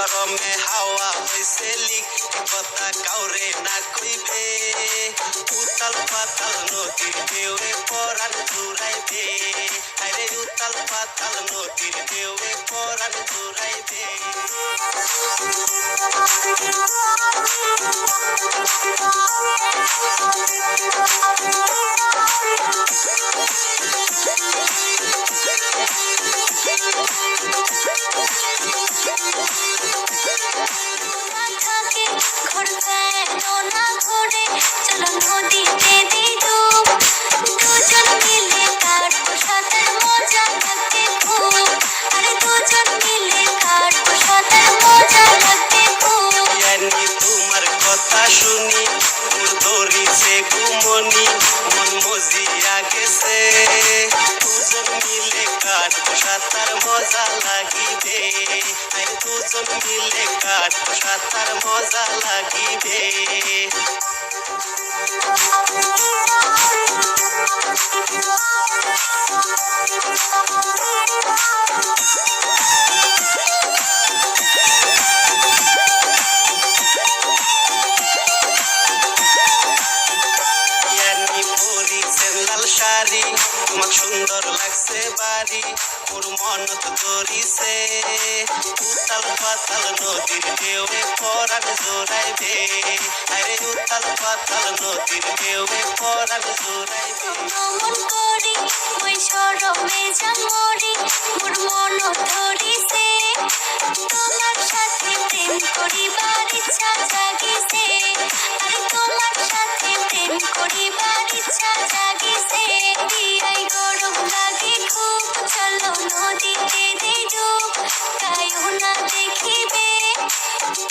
গরমে হাওয়া হইছে লিক কথা কাউরে না কইবে উতাল পাতাল নদীর ঢেউয়ে পরাণ জুড়াইবে আরে উতাল পাতাল নদীর ঢেউয়ে পরাণ জুড়াইবে শুনি ধরিছে ঘুমনি মন মজিয়া গেছে দুজন মিলে কাটবো সাঁতার মজা লাগিবে আরে দুজন মিলে কাটবো সাঁতার মজা লাগিবে শাড়ি তোমার সুন্দর লাগছে বাড়ি ওর মনত ধরিছে উতাল পাতাল নদীর ঢেউয়ে পরাণ জোড়াইবে আরে উতাল পাতাল নদীর ঢেউয়ে পরাণ জোড়াইবে মন করি ওই শরমে জামরি মোর মনত ধরিছে তোমার সাথে প্রেম করিবার ইচ্ছা জাগিছে আরে তোমার সাথে প্রেম করিবার ইচ্ছা জাগিছে দিয়াই গরম লাগে খুব চলো নদীতে দেই ডুব কায়ো না দেখিবে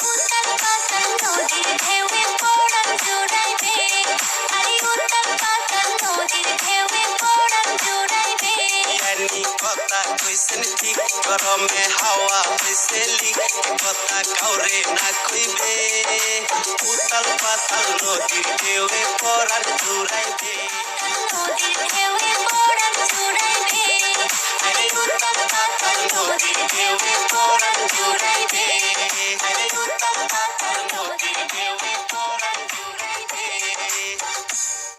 উতাল পাতাল নদীর ঢেউয়ে পরাণ জোড়াইবে আরে উতাল পাতাল নদীর ঢেউয়ে পরাণ জোড়াইবে ইয়ানি কথা কইছেন ঠিক গরমে হাওয়া হইছে লিক কথা কাউরে না কইবে উতাল পাতাল নদীর ঢেউয়ে পরাণ জুড়াইবে নদীর ঢেউয়ে পরাণ জোড়াইবে আরে উতাল পাতাল নদীর ঢেউয়ে পরাণ জুড়াইবে